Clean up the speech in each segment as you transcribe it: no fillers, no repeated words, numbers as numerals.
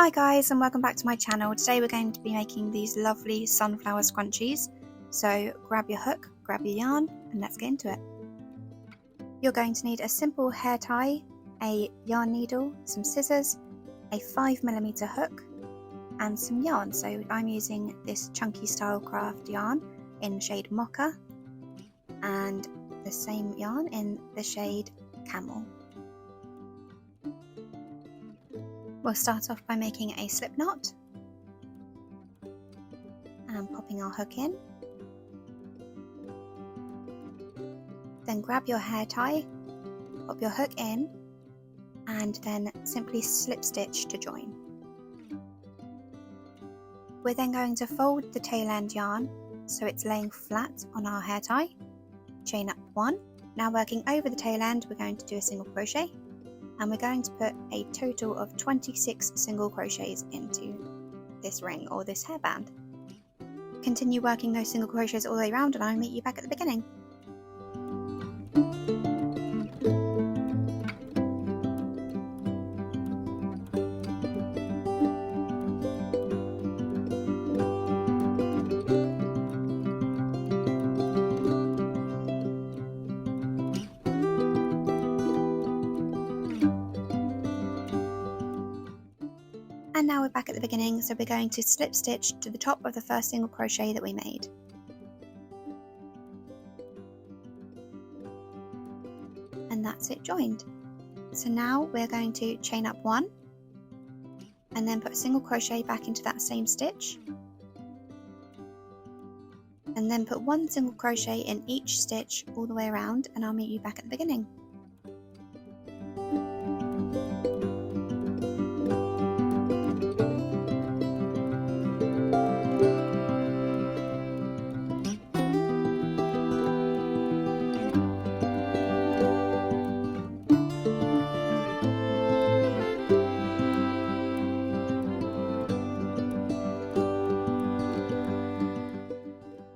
Hi guys, and welcome back to my channel. Today we're going to be making these lovely sunflower scrunchies. So grab your hook, grab your yarn, and let's get into it. You're going to need a simple hair tie, a yarn needle, some scissors, a 5mm hook, and some yarn. So I'm using this chunky style craft yarn in shade Mocha, and the same yarn in the shade Camel. We'll start off by making a slip knot and popping our hook in. Then grab your hair tie, pop your hook in, and then simply slip stitch to join. We're then going to fold the tail end yarn so it's laying flat on our hair tie. Chain up 1. Now working over the tail end, we're going to do a single crochet, and we're going to put a total of 26 single crochets into this ring or this hairband. Continue working those single crochets all the way around, and I'll meet you back at the beginning. And now we're back at the beginning, so we're going to slip stitch to the top of the first single crochet that we made. And that's it joined. So now we're going to chain up 1 and then put a single crochet back into that same stitch, and then put 1 single crochet in each stitch all the way around, and I'll meet you back at the beginning.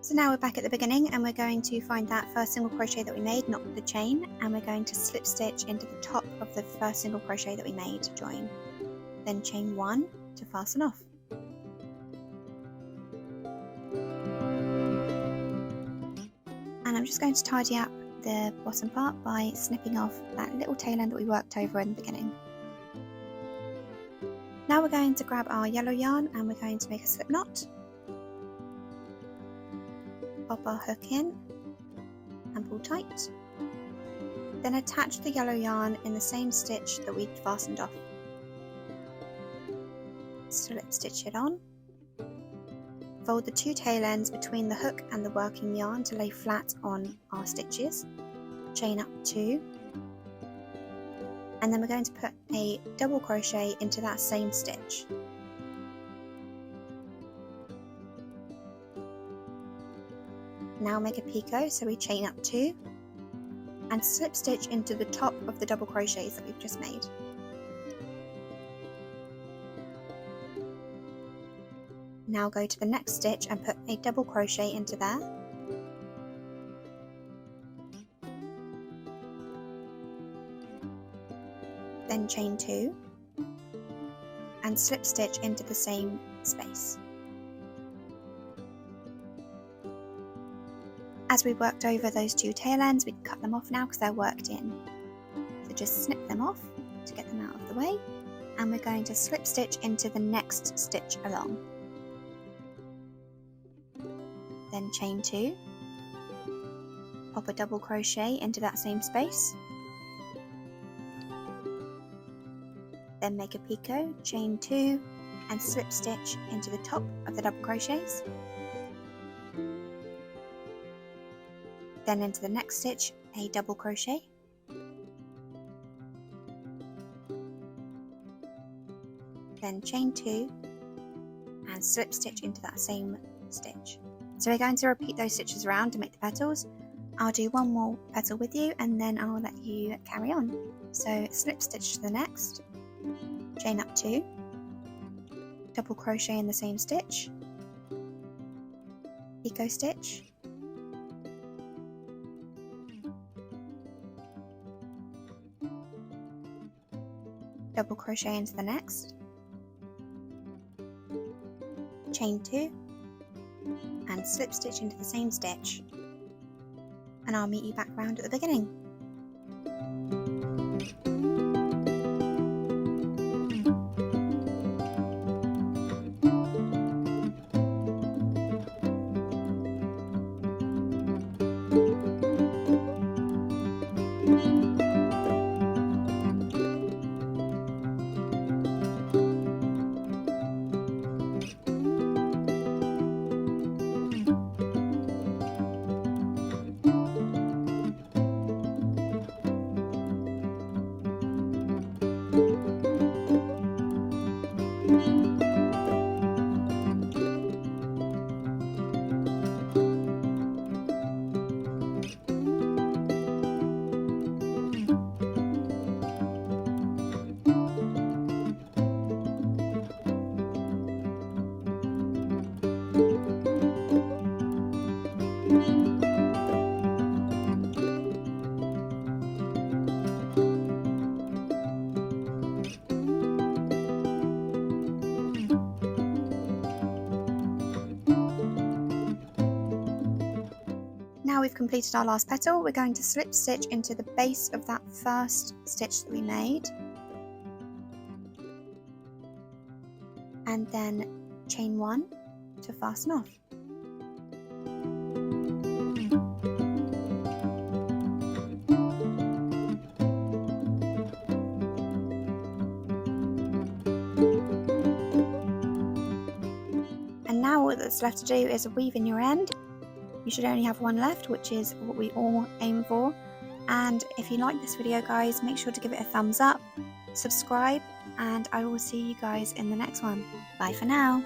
So now we're back at the beginning, and we're going to find that first single crochet that we made, not the chain, and we're going to slip stitch into the top of the first single crochet that we made to join. Then chain 1 to fasten off. And I'm just going to tidy up the bottom part by snipping off that little tail end that we worked over in the beginning. Now we're going to grab our yellow yarn, and we're going to make a slip knot. Pop our hook in and pull tight. Then attach the yellow yarn in the same stitch that we'd fastened off. Slip stitch it on. Fold the 2 tail ends between the hook and the working yarn to lay flat on our stitches. Chain up 2. And then we're going to put a double crochet into that same stitch. Now make a picot, so we chain up 2 and slip stitch into the top of the double crochets that we've just made. Now go to the next stitch and put a double crochet into there. Then chain 2 and slip stitch into the same space. As we worked over those 2 tail ends, we can cut them off now because they're worked in. So just snip them off to get them out of the way, and we're going to slip stitch into the next stitch along. Then chain 2, pop a double crochet into that same space, then make a picot, chain 2 and slip stitch into the top of the double crochets. Then into the next stitch, a double crochet, then chain 2 and slip stitch into that same stitch. So we're going to repeat those stitches around to make the petals. I'll do one more petal with you and then I'll let you carry on. So slip stitch to the next, chain up 2, double crochet in the same stitch, picot stitch, double crochet into the next, chain 2 and slip stitch into the same stitch, and I'll meet you back round at the beginning. Now we've completed our last petal, we're going to slip stitch into the base of that first stitch that we made, and then chain 1 to fasten off. And now all that's left to do is weave in your end. You should only have one left, which is what we all aim for. And if you like this video, guys, make sure to give it a thumbs up, subscribe, and I will see you guys in the next one. Bye for now.